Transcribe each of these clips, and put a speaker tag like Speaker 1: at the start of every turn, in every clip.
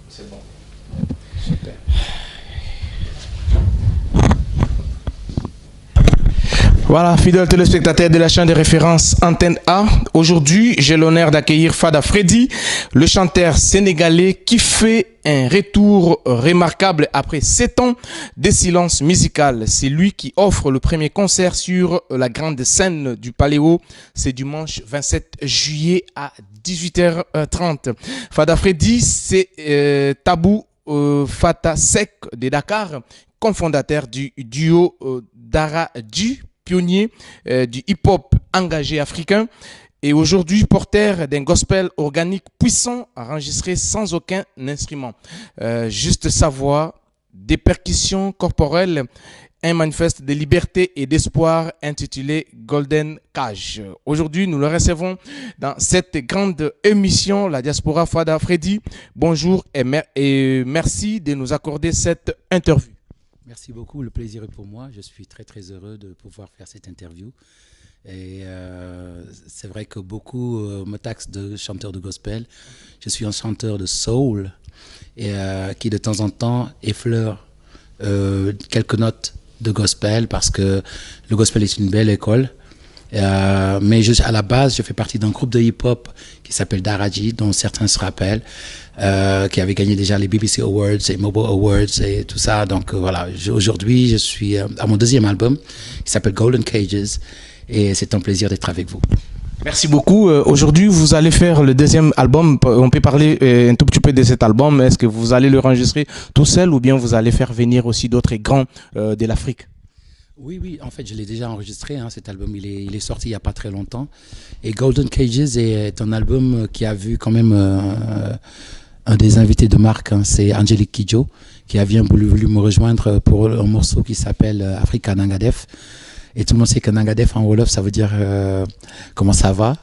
Speaker 1: C'est bon. Super. Voilà, fidèles téléspectateurs de la chaîne de référence Antenne A. Aujourd'hui, j'ai l'honneur d'accueillir Fada Freddy, le chanteur sénégalais qui fait un retour remarquable après 7 ans de silence musical. C'est lui qui offre le premier concert sur la grande scène du Paléo. C'est dimanche 27 juillet à 18h30. Fada Freddy, c'est Tabou Fata Sek de Dakar, cofondateur du duo Daradji, pionnier du hip-hop engagé africain et aujourd'hui porteur d'un gospel organique puissant enregistré sans aucun instrument. Juste sa voix, des percussions corporelles, un manifeste de liberté et d'espoir intitulé Golden Cage. Aujourd'hui, nous le recevons dans cette grande émission, la Diaspora. Fada Freddy, bonjour et merci de nous accorder cette interview.
Speaker 2: Merci beaucoup, le plaisir est pour moi. Je suis très très heureux de pouvoir faire cette interview. Et c'est vrai que beaucoup me taxent de chanteur de gospel. Je suis un chanteur de soul et qui de temps en temps effleure quelques notes de gospel parce que le gospel est une belle école. Mais à la base, je fais partie d'un groupe de hip-hop qui s'appelle Daradji, dont certains se rappellent, qui avait gagné déjà les BBC Awards et Mobile Awards et tout ça. Donc voilà, aujourd'hui, je suis à mon deuxième album qui s'appelle Golden Cages et c'est un plaisir d'être avec vous.
Speaker 1: Merci beaucoup. Aujourd'hui, vous allez faire le deuxième album. On peut parler un tout petit peu de cet album. Est-ce que vous allez le enregistrer tout seul ou bien vous allez faire venir aussi d'autres grands de l'Afrique?
Speaker 2: Oui, en fait, je l'ai déjà enregistré, hein, cet album, il est sorti il n'y a pas très longtemps. Et Golden Cages est un album qui a vu quand même un des invités de marque, hein, c'est Angélique Kidjo, qui a bien voulu me rejoindre pour un morceau qui s'appelle Africa Nangadef. Et tout le monde sait que Nangadef en Wolof, ça veut dire comment ça va.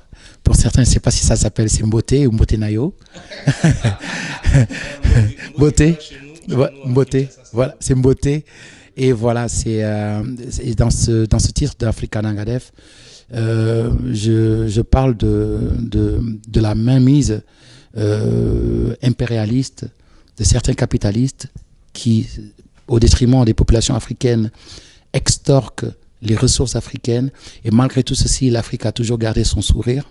Speaker 2: Pour certains, je ne sais pas si ça s'appelle c'est Mboté ou Mboté Nayo. Mboté, voilà, c'est Mboté. Et voilà, c'est dans ce titre d'Africa Nangadef, je parle de la mainmise impérialiste de certains capitalistes qui, au détriment des populations africaines, extorquent les ressources africaines. Et malgré tout ceci, l'Afrique a toujours gardé son sourire.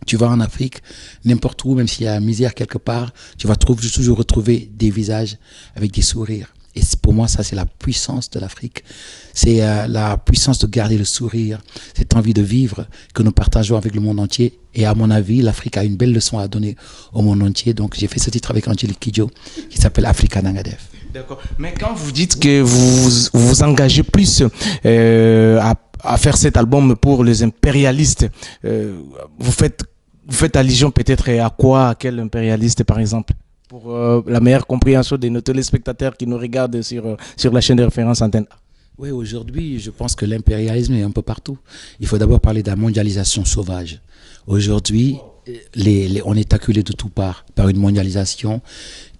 Speaker 2: Tu vas en Afrique, n'importe où, même s'il y a misère quelque part, tu vas toujours retrouver des visages avec des sourires. Et pour moi, ça, c'est la puissance de l'Afrique. C'est la puissance de garder le sourire, cette envie de vivre que nous partageons avec le monde entier. Et à mon avis, l'Afrique a une belle leçon à donner au monde entier. Donc, j'ai fait ce titre avec Angélique Kidjo qui s'appelle Africa Nangadef.
Speaker 1: D'accord. Mais quand vous dites que vous vous engagez plus à faire cet album pour les impérialistes, vous faites allusion peut-être à quoi, à quel impérialiste par exemple? Pour la meilleure compréhension de nos téléspectateurs qui nous regardent sur la chaîne de référence Antenne A.
Speaker 2: Oui, aujourd'hui, je pense que l'impérialisme est un peu partout. Il faut d'abord parler de la mondialisation sauvage. Aujourd'hui, on est acculé de toutes parts par une mondialisation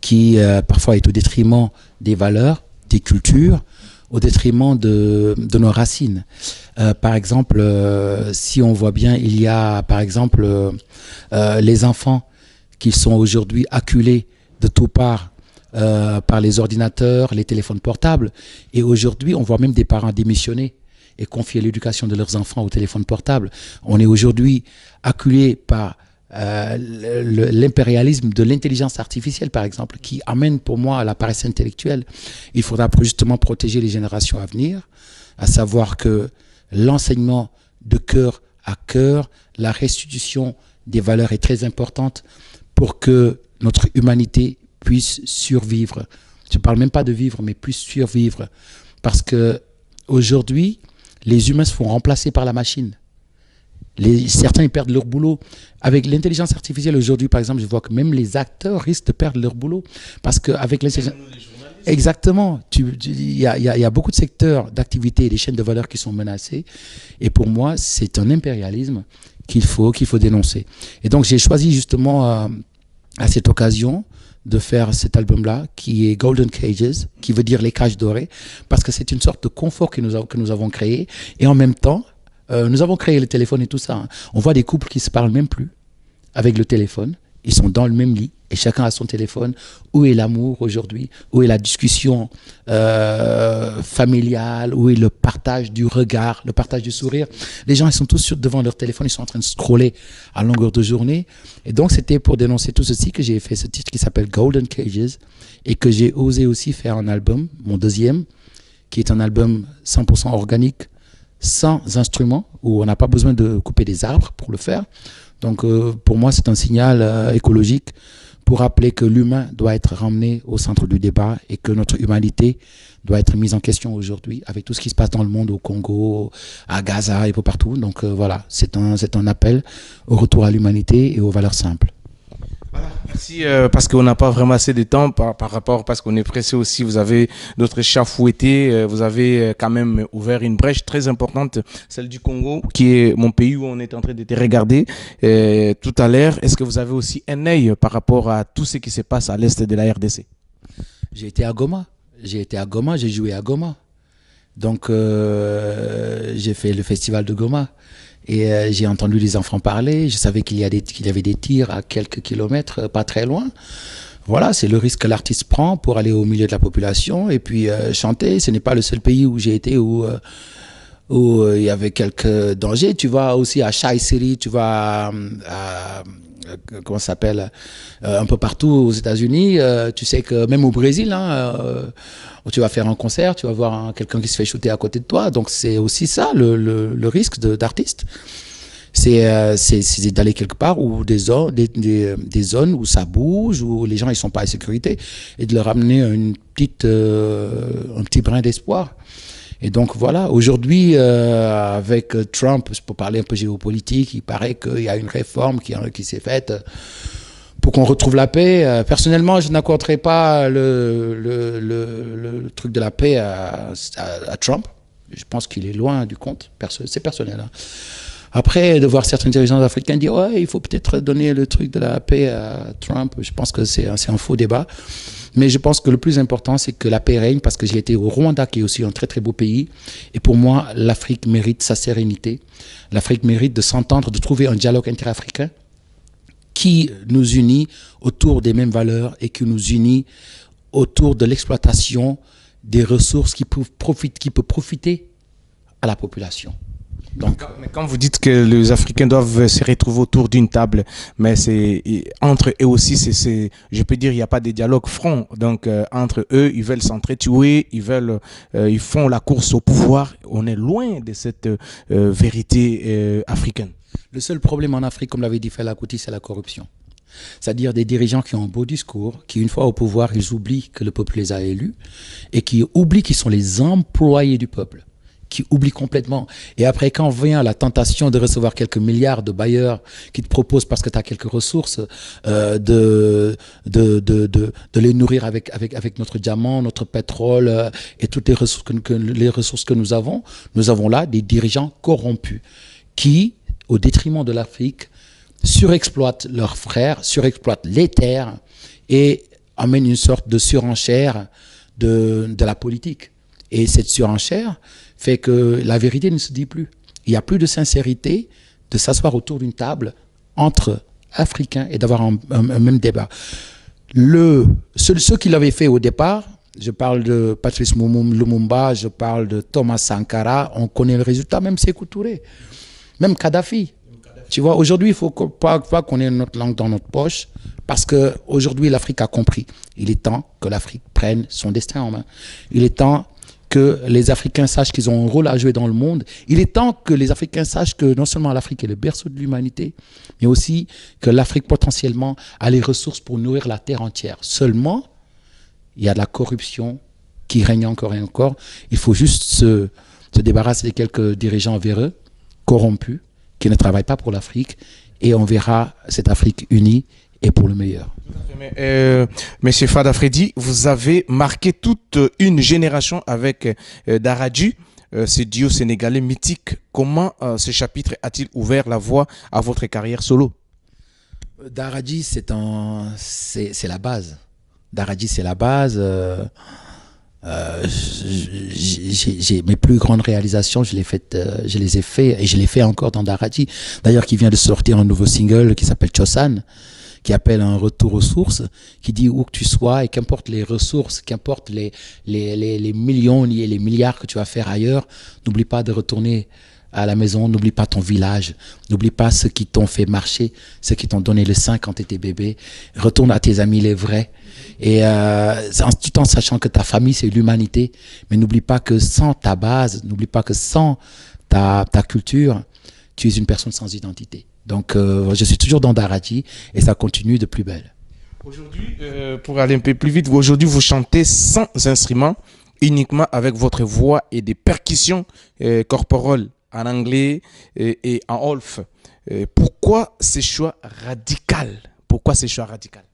Speaker 2: qui parfois est au détriment des valeurs, des cultures, au détriment de nos racines. Par exemple, si on voit bien, il y a par exemple les enfants qui sont aujourd'hui acculés de toutes parts par les ordinateurs, les téléphones portables. Et aujourd'hui, on voit même des parents démissionner et confier l'éducation de leurs enfants au téléphone portable. On est aujourd'hui acculé par l'impérialisme de l'intelligence artificielle, par exemple, qui amène pour moi à la paresse intellectuelle. Il faudra justement protéger les générations à venir, à savoir que l'enseignement de cœur à cœur, la restitution des valeurs est très importante pour que notre humanité puisse survivre. Je ne parle même pas de vivre, mais puisse survivre. Parce que aujourd'hui, les humains se font remplacer par la machine. Certains ils perdent leur boulot. Avec l'intelligence artificielle aujourd'hui, par exemple, je vois que même les acteurs risquent de perdre leur boulot. Parce qu'avec l'intelligence... Exactement. Il y a beaucoup de secteurs d'activité et des chaînes de valeur qui sont menacés. Et pour moi, c'est un impérialisme qu'il faut dénoncer. Et donc, j'ai choisi justement à cette occasion de faire cet album-là, qui est Golden Cages, qui veut dire les cages dorées, parce que c'est une sorte de confort que nous avons créé. Et en même temps, nous avons créé le téléphone et tout ça. Hein. On voit des couples qui ne se parlent même plus avec le téléphone. Ils sont dans le même lit et chacun a son téléphone. Où est l'amour aujourd'hui? Où est la discussion familiale? Où est le partage du regard, le partage du sourire? Les gens, ils sont tous devant leur téléphone, ils sont en train de scroller à longueur de journée. Et donc, c'était pour dénoncer tout ceci que j'ai fait ce titre qui s'appelle Golden Cages et que j'ai osé aussi faire un album, mon deuxième, qui est un album 100% organique, sans instruments, où on n'a pas besoin de couper des arbres pour le faire. Donc, pour moi, c'est un signal écologique pour rappeler que l'humain doit être ramené au centre du débat et que notre humanité doit être mise en question aujourd'hui avec tout ce qui se passe dans le monde, au Congo, à Gaza et partout. Donc voilà, c'est un appel au retour à l'humanité et aux valeurs simples.
Speaker 1: Voilà, merci parce qu'on n'a pas vraiment assez de temps par rapport, parce qu'on est pressé aussi, vous avez d'autres chats fouettés, vous avez quand même ouvert une brèche très importante, celle du Congo, qui est mon pays où on est en train de te regarder tout à l'heure. Est-ce que vous avez aussi un œil par rapport à tout ce qui se passe à l'est de la RDC?
Speaker 2: J'ai été à Goma, j'ai joué à Goma. Donc j'ai fait le festival de Goma. Et j'ai entendu les enfants parler, je savais qu'il y avait des tirs à quelques kilomètres, pas très loin. Voilà, c'est le risque que l'artiste prend pour aller au milieu de la population et puis chanter. Ce n'est pas le seul pays où j'ai été où il y avait quelques dangers. Tu vas aussi à Chai City, tu vas comment ça s'appelle, un peu partout aux États-Unis. Tu sais que même au Brésil, où tu vas faire un concert, tu vas voir quelqu'un qui se fait shooter à côté de toi. Donc c'est aussi ça le risque d'artiste. C'est d'aller quelque part où des zones où ça bouge, où les gens ils sont pas en sécurité, et de leur amener un petit brin d'espoir. Et donc voilà, aujourd'hui avec Trump, pour parler un peu géopolitique, il paraît qu'il y a une réforme qui s'est faite pour qu'on retrouve la paix. Personnellement, je n'accorderai pas le truc de la paix à Trump. Je pense qu'il est loin du compte. C'est personnel. Hein. Après, de voir certains dirigeants africains dire ouais, il faut peut-être donner le truc de la paix à Trump, je pense que c'est un faux débat. Mais je pense que le plus important, c'est que la paix règne, parce que j'ai été au Rwanda, qui est aussi un très très beau pays. Et pour moi, l'Afrique mérite sa sérénité. L'Afrique mérite de s'entendre, de trouver un dialogue interafricain qui nous unit autour des mêmes valeurs et qui nous unit autour de l'exploitation des ressources qui peuvent profiter à la population.
Speaker 1: Donc, mais quand vous dites que les Africains doivent se retrouver autour d'une table, mais c'est entre eux aussi, je peux dire, il n'y a pas de dialogue franc. Donc entre eux, ils veulent s'entretuer, ils font la course au pouvoir. On est loin de cette vérité africaine.
Speaker 2: Le seul problème en Afrique, comme l'avait dit Fela Kuti, c'est la corruption. C'est-à-dire des dirigeants qui ont un beau discours, qui une fois au pouvoir, ils oublient que le peuple les a élus et qui oublient qu'ils sont les employés du peuple, qui oublient complètement. Et après, quand vient la tentation de recevoir quelques milliards de bailleurs qui te proposent, parce que tu as quelques ressources, de les nourrir avec notre diamant, notre pétrole et toutes les ressources que nous avons là des dirigeants corrompus qui, au détriment de l'Afrique, surexploitent leurs frères, surexploitent les terres et amènent une sorte de surenchère de la politique. Et cette surenchère fait que la vérité ne se dit plus. Il n'y a plus de sincérité de s'asseoir autour d'une table entre Africains et d'avoir un même débat. Ceux qui l'avaient fait au départ, je parle de Patrice Lumumba, je parle de Thomas Sankara, on connaît le résultat, même Sékou Touré, même Kadhafi. Tu vois, aujourd'hui, il ne faut pas qu'on ait notre langue dans notre poche, parce qu'aujourd'hui, l'Afrique a compris. Il est temps que l'Afrique prenne son destin en main. Il est temps que les Africains sachent qu'ils ont un rôle à jouer dans le monde. Il est temps que les Africains sachent que non seulement l'Afrique est le berceau de l'humanité, mais aussi que l'Afrique potentiellement a les ressources pour nourrir la terre entière. Seulement, il y a de la corruption qui règne encore et encore. Il faut juste se débarrasser de quelques dirigeants véreux, corrompus, qui ne travaillent pas pour l'Afrique, et on verra cette Afrique unie et pour le meilleur.
Speaker 1: Monsieur Fada Fredy, vous avez marqué toute une génération avec Daradji, ce duo sénégalais mythique. Comment ce chapitre a-t-il ouvert la voie à votre carrière solo?
Speaker 2: Daradji, c'est la base. Daradji, c'est la base. Mes plus grandes réalisations, je les ai fait et je les fais encore dans Daradji. D'ailleurs, qui vient de sortir un nouveau single qui s'appelle Chosan, qui appelle un retour aux sources, qui dit où que tu sois et qu'importe les ressources, qu'importe les millions et les milliards que tu vas faire ailleurs, n'oublie pas de retourner à la maison, n'oublie pas ton village, n'oublie pas ceux qui t'ont fait marcher, ceux qui t'ont donné le sein quand tu étais bébé. Retourne à tes amis les vrais. Et tout en sachant que ta famille, c'est l'humanité. Mais n'oublie pas que sans ta base, n'oublie pas que sans ta culture, tu es une personne sans identité. Donc, je suis toujours dans Darati et ça continue de plus belle.
Speaker 1: Aujourd'hui, pour aller un peu plus vite, aujourd'hui, vous chantez sans instrument, uniquement avec votre voix et des percussions corporelles en anglais et en olf. Pourquoi ce choix radical? Pourquoi ce choix radical?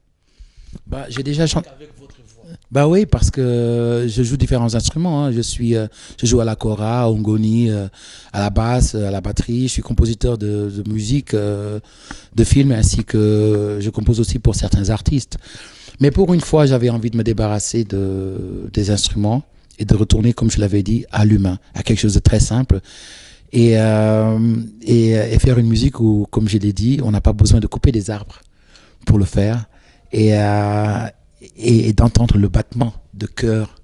Speaker 2: Bah, j'ai déjà chanté
Speaker 1: avec votre voix.
Speaker 2: Bah oui, parce que je joue différents instruments. Hein. Je joue à la kora, au ngoni, à la basse, à la batterie. Je suis compositeur de musique, de films, ainsi que je compose aussi pour certains artistes. Mais pour une fois, j'avais envie de me débarrasser des instruments et de retourner, comme je l'avais dit, à l'humain, à quelque chose de très simple. Et faire une musique où, comme je l'ai dit, on n'a pas besoin de couper des arbres pour le faire. Et d'entendre le battement de cœur,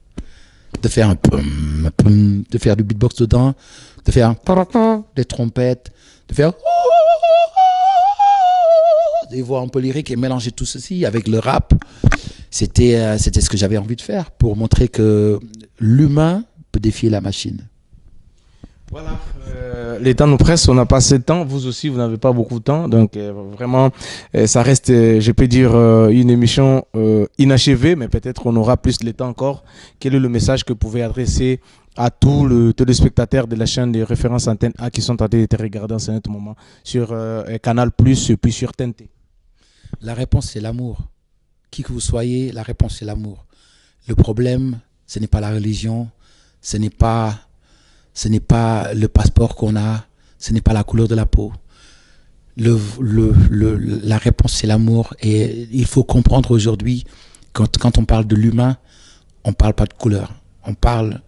Speaker 2: de faire un pum, pum, de faire du beatbox dedans, de faire des trompettes, de faire des voix un peu lyriques et mélanger tout ceci avec le rap. C'était ce que j'avais envie de faire pour montrer que l'humain peut défier la machine.
Speaker 1: Voilà, les temps nous pressent, on n'a pas assez de temps, vous aussi vous n'avez pas beaucoup de temps, donc vraiment ça reste, je peux dire, une émission inachevée, mais peut-être on aura plus de temps encore. Quel est le message que vous pouvez adresser à tous les téléspectateurs de la chaîne de référence Antenne A qui sont en train de te regarder en ce moment sur Canal+, et puis sur TNT?
Speaker 2: La réponse c'est l'amour. Qui que vous soyez, la réponse c'est l'amour. Le problème, ce n'est pas la religion, ce n'est pas le passeport qu'on a, ce n'est pas la couleur de la peau. La réponse, c'est l'amour. Et il faut comprendre aujourd'hui, quand on parle de l'humain, on ne parle pas de couleur. On parle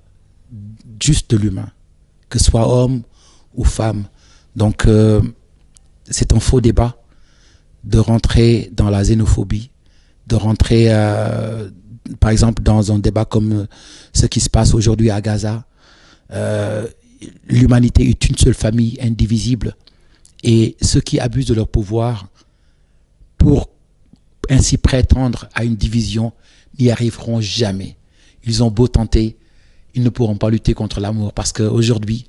Speaker 2: juste de l'humain, que ce soit homme ou femme. Donc, c'est un faux débat de rentrer dans la xénophobie, de rentrer, par exemple, dans un débat comme ce qui se passe aujourd'hui à Gaza. L'humanité est une seule famille indivisible et ceux qui abusent de leur pouvoir pour ainsi prétendre à une division n'y arriveront jamais. Ils ont beau tenter, ils ne pourront pas lutter contre l'amour parce qu'aujourd'hui,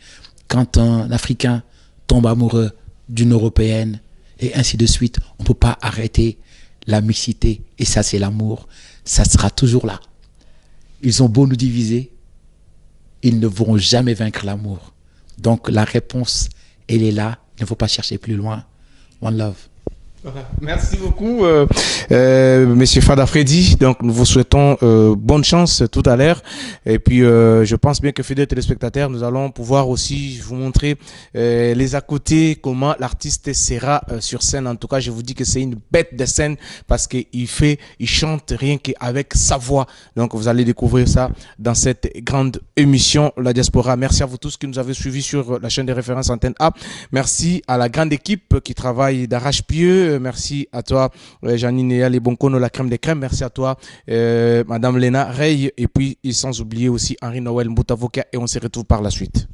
Speaker 2: quand un Africain tombe amoureux d'une Européenne et ainsi de suite, on ne peut pas arrêter la mixité et ça c'est l'amour, ça sera toujours là. Ils ont beau nous diviser, ils ne pourront jamais vaincre l'amour. Donc la réponse, elle est là. Il ne faut pas chercher plus loin. One love.
Speaker 1: Merci beaucoup, Monsieur Fada Freddy. Donc, nous vous souhaitons bonne chance tout à l'heure. Et puis, je pense bien que, fidèles téléspectateurs, nous allons pouvoir aussi vous montrer les à côté, comment l'artiste sera sur scène. En tout cas, je vous dis que c'est une bête de scène parce qu'il chante rien qu'avec sa voix. Donc, vous allez découvrir ça dans cette grande émission, La Diaspora. Merci à vous tous qui nous avez suivis sur la chaîne de référence Antenne A. Merci à la grande équipe qui travaille d'arrache-pied. Merci à toi, Janine et Bonkono, la crème des crèmes. Merci à toi, Madame Lena Rey. Et puis, sans oublier aussi Henri Noël Moutavoka. Et on se retrouve par la suite.